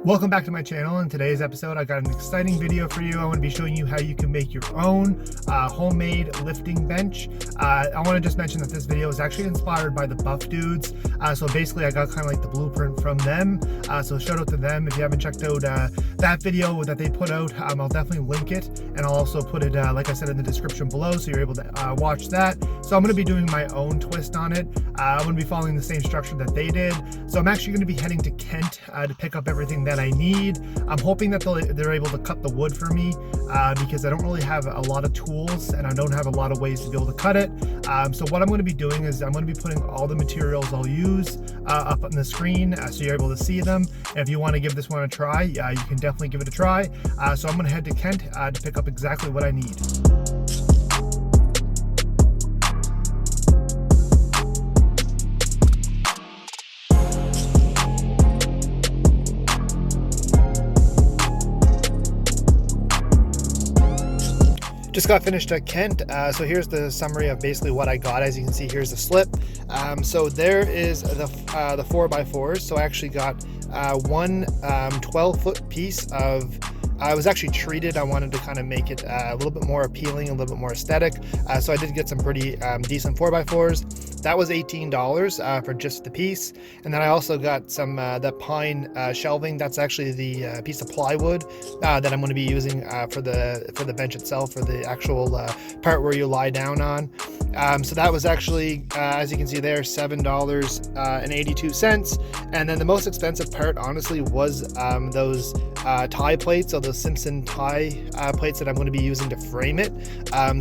Welcome back to my channel. In today's episode, I got an exciting video for you. I want to be showing you how you can make your own homemade lifting bench. I want to just mention that this video is actually inspired by the Buff Dudes. So basically I got kind of like the blueprint from them. So shout out to them. If you haven't checked out that video that they put out, I'll definitely link it. And I'll also put it, like I said, in the description below, so you're able to watch that. So I'm going to be doing my own twist on it. I'm going to be following the same structure that they did. So I'm actually going to be heading to Kent to pick up everything that I need. I'm hoping that they're able to cut the wood for me because I don't really have a lot of tools and I don't have a lot of ways to be able to cut it. So what I'm going to be doing is I'm going to be putting all the materials I'll use up on the screen so you're able to see them. And if you want to give this one a try, you can definitely give it a try. So I'm going to head to Kent to pick up exactly what I need. Just got finished at Kent, so here's the summary of basically what I got. As you can see, here's the slip. So there is the 4x4s. So I actually got one 12-foot piece of. I was actually treated. I wanted to kind of make it a little bit more appealing, a little bit more aesthetic. So I did get some pretty decent 4x4s. That was $18 for just the piece. And then I also got some the pine shelving. That's actually the piece of plywood that I'm going to be using for the bench itself, for the actual part where you lie down on. So that was actually, as you can see there, $7.82. And then the most expensive part, honestly, was those tie plates, so those Simpson tie plates that I'm going to be using to frame it.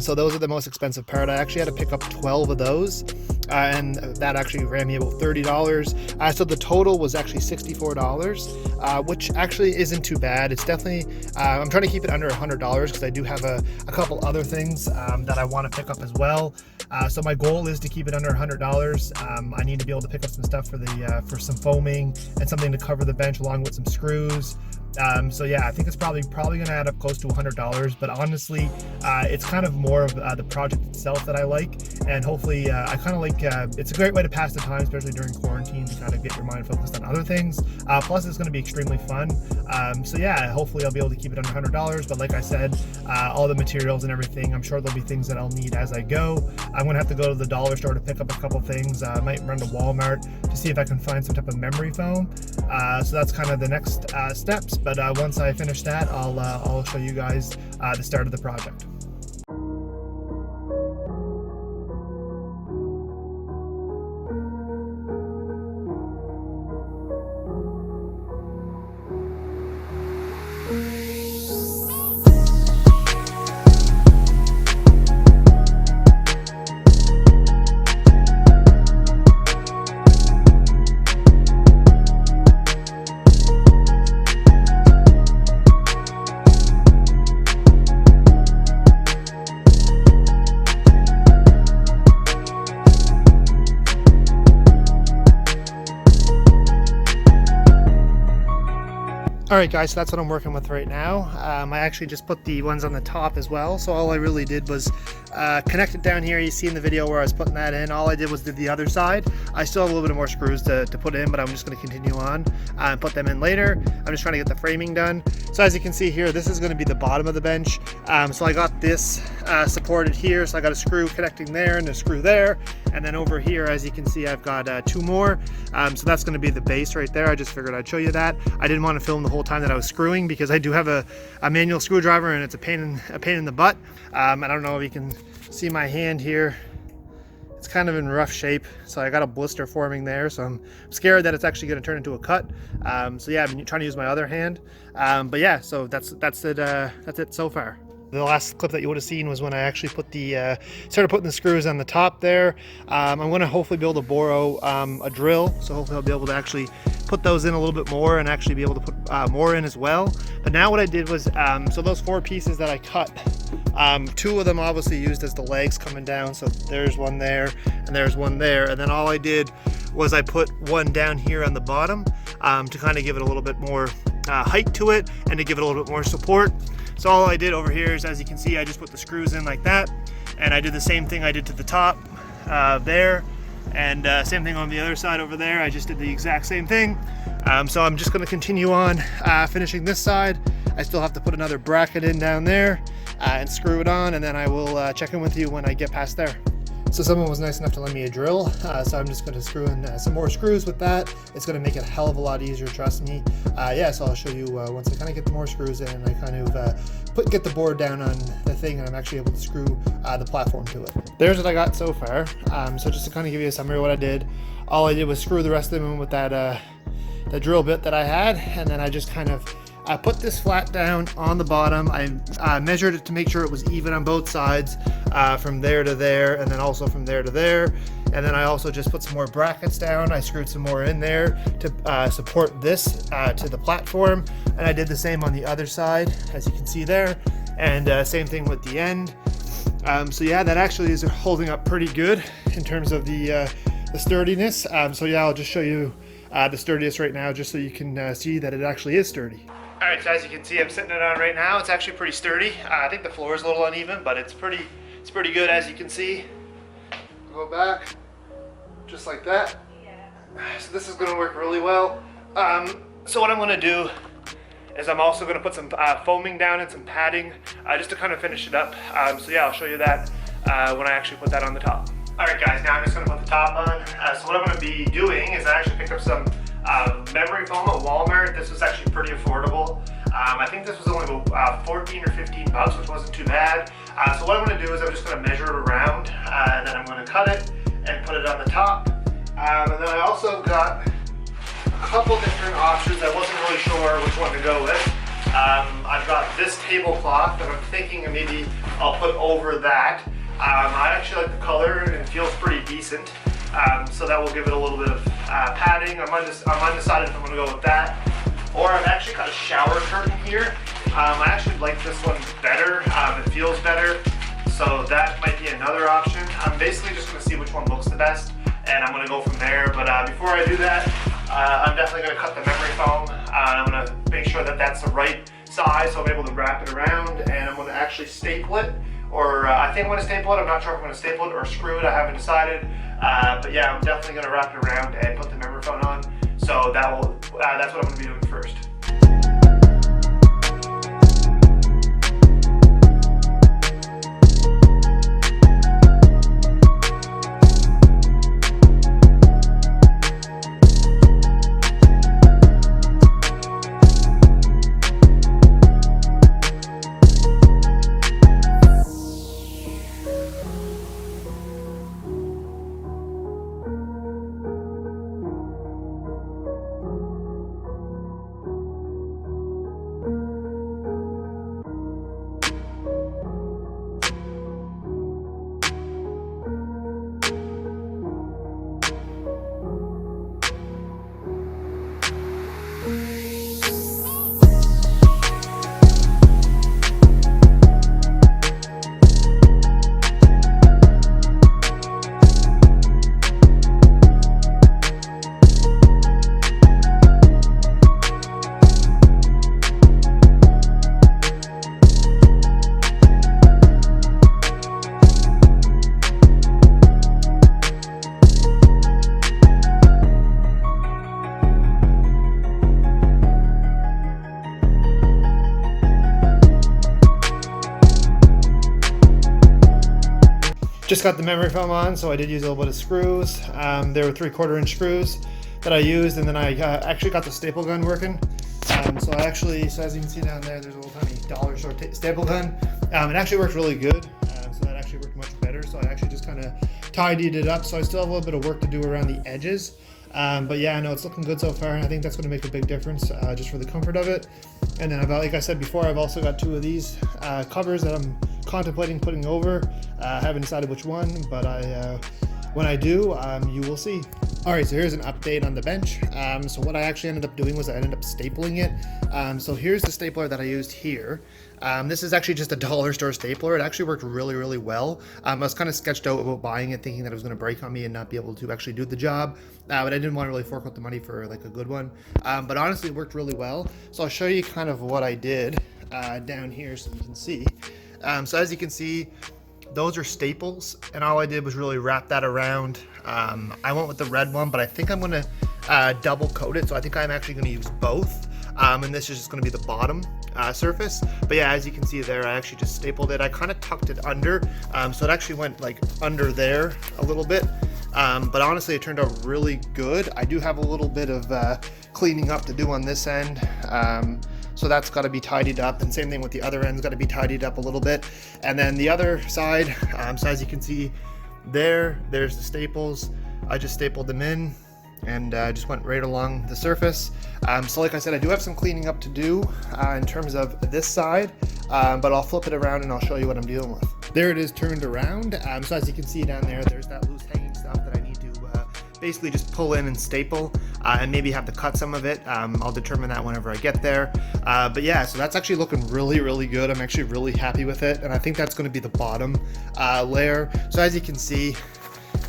So those are the most expensive part. I actually had to pick up 12 of those. And that actually ran me about $30. So the total was actually $64, which actually isn't too bad. It's definitely, I'm trying to keep it under $100 because I do have a couple other things that I want to pick up as well. So my goal is to keep it under $100. I need to be able to pick up some stuff for some foaming and something to cover the bench along with some screws. So yeah, I think it's probably going to add up close to $100, but honestly, it's kind of more of the project itself that I like, and hopefully I kind of like, it's a great way to pass the time, especially during quarantine, to kind of get your mind focused on other things. Plus it's going to be extremely fun. So yeah, hopefully I'll be able to keep it under $100, but like I said, all the materials and everything, I'm sure there'll be things that I'll need as I go. I'm going to have to go to the dollar store to pick up a couple things. I might run to Walmart to see if I can find some type of memory foam. So that's kind of the next steps. But once I finish that, I'll show you guys the start of the project. Alright guys, so that's what I'm working with right now. I actually just put the ones on the top as well, so all I really did was connect it down here. You see in the video where I was putting that in, all I did was did the other side. I still have a little bit more screws to put in, but I'm just going to continue on and put them in later. I'm just trying to get the framing done. So as you can see here, this is going to be the bottom of the bench. So I got this supported here, so I got a screw connecting there and a screw there, and then over here, as you can see, I've got two more. So that's going to be the base right there. I just figured I'd show you that. I didn't want to film the whole time that I was screwing because I do have a manual screwdriver and it's a pain in the butt. I don't know if you can see my hand here. It's kind of in rough shape, so I got a blister forming there, so I'm scared that it's actually going to turn into a cut. So yeah, I've been trying to use my other hand, but yeah, so that's it so far. The last clip that you would have seen was when I actually put started putting the screws on the top there. I'm going to hopefully be able to borrow a drill, so hopefully I'll be able to actually put those in a little bit more and actually be able to put more in as well. But now what I did was, so those 4 pieces that I cut, 2 of them obviously used as the legs coming down, so there's one there and there's one there, and then all I did was I put one down here on the bottom to kind of give it a little bit more height to it and to give it a little bit more support. So all I did over here is, as you can see, I just put the screws in like that, and I did the same thing I did to the top there, and same thing on the other side over there. I just did the exact same thing. So I'm just going to continue on finishing this side. I still have to put another bracket in down there and screw it on, and then I will check in with you when I get past there. So someone was nice enough to lend me a drill, so I'm just going to screw in some more screws with that. It's going to make it a hell of a lot easier, trust me. Yeah, so I'll show you once I kind of get the more screws in and I kind of get the board down on the thing, and I'm actually able to screw the platform to it. There's what I got so far. So just to kind of give you a summary of what I did, all I did was screw the rest of them in with that the drill bit that I had, and then I just kind of put this flat down on the bottom. I measured it to make sure it was even on both sides, from there to there, and then also from there to there. And then I also just put some more brackets down. I screwed some more in there to support this to the platform. And I did the same on the other side, as you can see there. And same thing with the end. So yeah, that actually is holding up pretty good in terms of the sturdiness. So yeah, I'll just show you the sturdiness right now, just so you can see that it actually is sturdy. Alright, so as you can see, I'm sitting it on right now. It's actually pretty sturdy. I think the floor is a little uneven, but it's pretty good, as you can see. Go back, just like that. So this is going to work really well. So what I'm going to do is I'm also going to put some foaming down and some padding just to kind of finish it up. So yeah, I'll show you that when I actually put that on the top. Alright guys, now I'm just going to put the top on. So what I'm going to be doing is I actually picked up some memory foam at Walmart. This was actually pretty affordable. I think this was only about 14 or 15 bucks, which wasn't too bad. So what I'm going to do is I'm just going to measure it around, and then I'm going to cut it and put it on the top. And then I also got a couple different options. I wasn't really sure which one to go with. I've got this tablecloth that I'm thinking maybe I'll put over that. I actually like the color, and it feels pretty decent. So that will give it a little bit of padding. I'm undecided if I'm going to go with that. Or I've actually got a shower curtain here. I actually like this one better. It feels better. So that might be another option. I'm basically just going to see which one looks the best, and I'm going to go from there. But before I do that, I'm definitely going to cut the memory foam. I'm going to make sure that that's the right size, so I'm able to wrap it around, and I'm going to actually staple it. Or I think I'm going to staple it. I'm not sure if I'm going to staple it or screw it. I haven't decided. But yeah, I'm definitely going to wrap it around and put the memory foam on. So that's what I'm going to be doing first. Just got the memory foam on, so I did use a little bit of screws. There were 3/4 inch screws that I used, and then I actually got the staple gun working. So as you can see down there, there's a little tiny dollar store staple gun. It actually worked really good, so that actually worked much better. So I actually just kind of tidied it up. So I still have a little bit of work to do around the edges. But yeah, I know it's looking good so far, and I think that's going to make a big difference just for the comfort of it. And then, like I said before, I've also got 2 of these covers that I'm contemplating putting over. I haven't decided which one, but when I do, you will see. Alright, so here's an update on the bench. So what I actually ended up doing was I ended up stapling it. So here's the stapler that I used here. This is actually just a dollar store stapler. It actually worked really, really well. I was kind of sketched out about buying it, thinking that it was going to break on me and not be able to actually do the job. But I didn't want to really fork out the money for like a good one. But honestly, it worked really well. So I'll show you kind of what I did down here so you can see. So as you can see, those are staples, and all I did was really wrap that around. I went with the red one, but I think I'm gonna double coat it. So I think I'm actually going to use both. And this is just going to be the bottom surface. But yeah, as you can see there, I actually just stapled it. I kind of tucked it under, so it actually went like under there a little bit. But honestly, it turned out really good. I do have a little bit of cleaning up to do on this end. So that's got to be tidied up, and same thing with the other end's got to be tidied up a little bit. And then the other side, so as you can see there's the staples. I just stapled them in and just went right along the surface. So like I said, I do have some cleaning up to do in terms of this side, but I'll flip it around and I'll show you what I'm dealing with. There it is turned around. So as you can see down there's that loose hanging stuff that I need to basically just pull in and staple, and maybe have to cut some of it. I'll determine that whenever I get there. But yeah, so that's actually looking really, really good. I'm actually really happy with it, and I think that's going to be the bottom layer. So as you can see,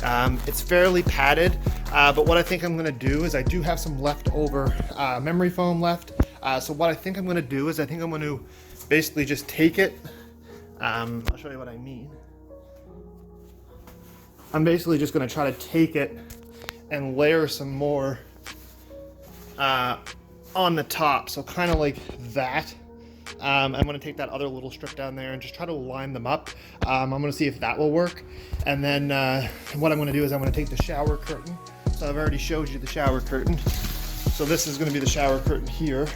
it's fairly padded, but what I think I'm going to do is I do have some leftover memory foam left. So what I think I'm going to do is I think I'm going to basically just take it. I'll show you what I mean. I'm basically just going to try to take it and layer some more on the top, so kind of like that. I'm going to take that other little strip down there and just try to line them up. I'm going to see if that will work. And then what I'm going to do is I'm going to take the shower curtain. So I've already showed you the shower curtain. So this is going to be the shower curtain here.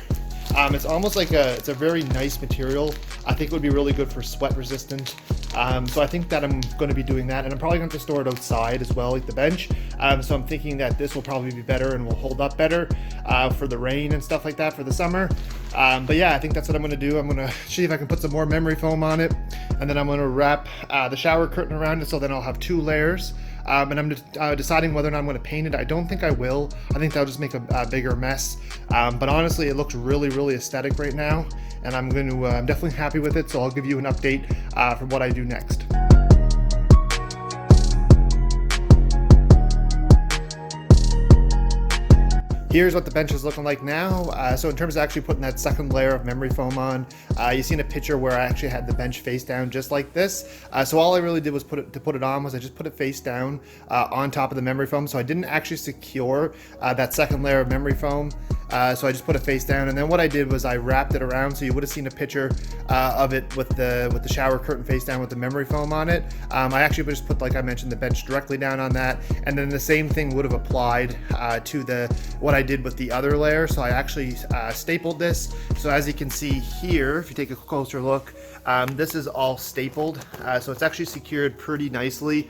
It's almost like it's a very nice material. I think it would be really good for sweat resistant. So I think that I'm going to be doing that, and I'm probably going to store it outside as well, like the bench. So I'm thinking that this will probably be better and will hold up better for the rain and stuff like that for the summer. But yeah, I think that's what I'm going to do. I'm going to see if I can put some more memory foam on it, and then I'm going to wrap the shower curtain around it, so then I'll have 2 layers. And I'm deciding whether or not I'm going to paint it. I don't think I will. I think that'll just make a bigger mess. But honestly, it looks really, really aesthetic right now, and I'm definitely happy with it. So I'll give you an update for what I do next. Here's what the bench is looking like now. So in terms of actually putting that second layer of memory foam on, you've seen a picture where I actually had the bench face down just like this. So all I really did was put it on was I just put it face down on top of the memory foam. So I didn't actually secure that second layer of memory foam. So I just put it face down, and then what I did was I wrapped it around. So you would have seen a picture of it with the shower curtain face down with the memory foam on it. I actually just put, like I mentioned, the bench directly down on that, and then the same thing would have applied to what I did with the other layer. So I actually stapled this. So as you can see here, if you take a closer look, this is all stapled, so it's actually secured pretty nicely.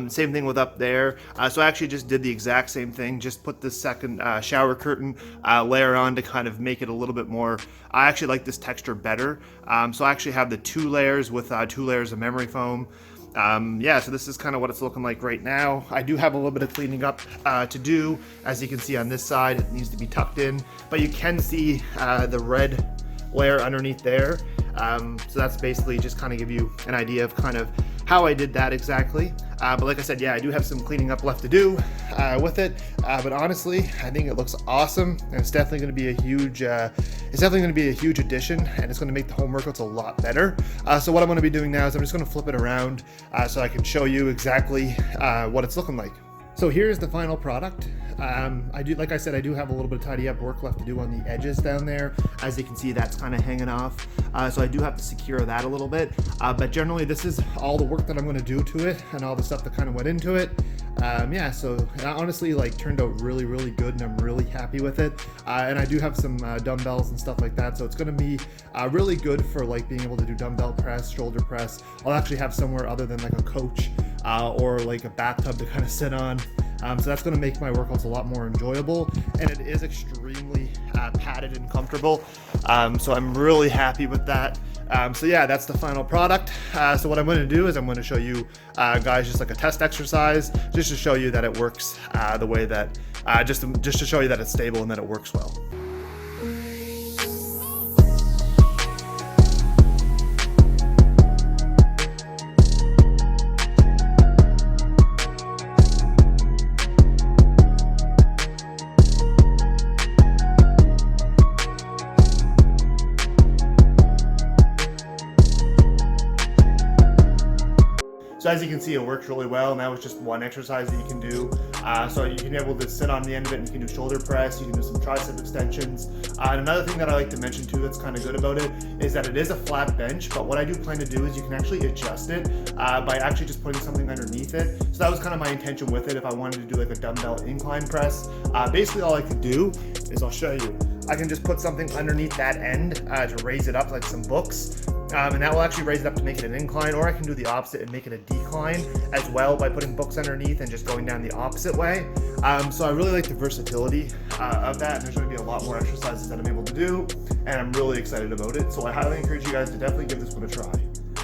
Same thing with up there. So I actually just did the exact same thing, just put the second shower curtain layer on to kind of make it a little bit more. I actually like this texture better. So I actually have the 2 layers with 2 layers of memory foam. Yeah, so this is kind of what it's looking like right now. I do have a little bit of cleaning up to do. As you can see on this side, it needs to be tucked in, but you can see the red layer underneath there. So that's basically just kind of give you an idea of kind of how I did that exactly. But like I said, yeah, I do have some cleaning up left to do with it. But honestly, I think it looks awesome, and it's definitely going to be a huge, addition, and it's going to make the home workouts a lot better. So what I'm going to be doing now is I'm just going to flip it around so I can show you exactly what it's looking like. So here's the final product. Like I said, I do have a little bit of tidy up work left to do on the edges down there. As you can see, that's kind of hanging off. So I do have to secure that a little bit. But generally, this is all the work that I'm going to do to it and all the stuff that kind of went into it. Yeah, so it honestly turned out really, really good, and I'm really happy with it. And I do have some dumbbells and stuff like that, so it's going to be really good for being able to do dumbbell press, shoulder press. I'll actually have somewhere other than a coach or a bathtub to kind of sit on. So that's going to make my workouts a lot more enjoyable, and it is extremely padded and comfortable. So I'm really happy with that. So yeah, that's the final product. So what I'm going to do is I'm going to show you guys just a test exercise, just to show you that it works the way that, just to show you that it's stable and that it works well. So So as you can see, it works really well, and that was just one exercise that you can do. So you can be able to sit on the end of it, and you can do shoulder press, you can do some tricep extensions. And another thing that I like to mention too that's kind of good about it is that it is a flat bench, but what I do plan to do is you can actually adjust it by actually just putting something underneath it. So that was kind of my intention with it. If I wanted to do like a dumbbell incline press, basically all I could do is, I'll show you, I can just put something underneath that end to raise it up, like some books. And that will actually raise it up to make it an incline, or I can do the opposite and make it a decline as well by putting books underneath and just going down the opposite way. So I really like the versatility of that, and there's going to be a lot more exercises that I'm able to do, and I'm really excited about it. So I highly encourage you guys to definitely give this one a try.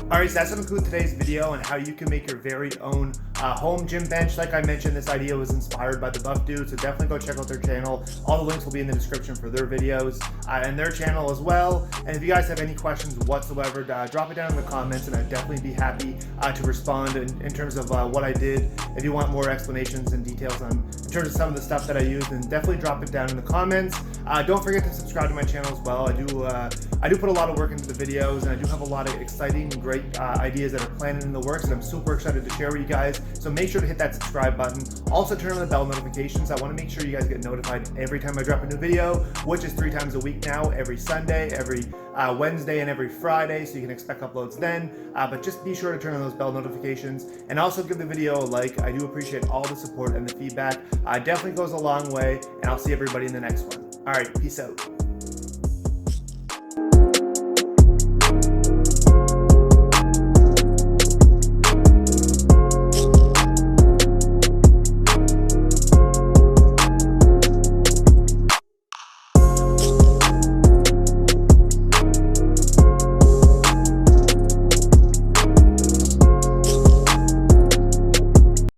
Alright, so that's going to conclude today's video on how you can make your very own home gym bench. Like I mentioned, this idea was inspired by the Buff Dude, so definitely go check out their channel. All the links will be in the description for their videos and their channel as well. And if you guys have any questions whatsoever, drop it down in the comments, and I'd definitely be happy to respond in terms of what I did. If you want more explanations and details in terms of some of the stuff that I used, then definitely drop it down in the comments. Don't forget to subscribe to my channel as well. I do put a lot of work into the videos, and I do have a lot of exciting, great ideas that are planned in the works, and I'm super excited to share with you guys. So make sure to hit that subscribe button. Also turn on the bell notifications. I want to make sure you guys get notified every time I drop a new video, which is 3 times a week now, every Sunday, every Wednesday, and every Friday, so you can expect uploads then. But just be sure to turn on those bell notifications, and also give the video a like. I do appreciate all the support and the feedback. It definitely goes a long way, and I'll see everybody in the next one. All right, peace out.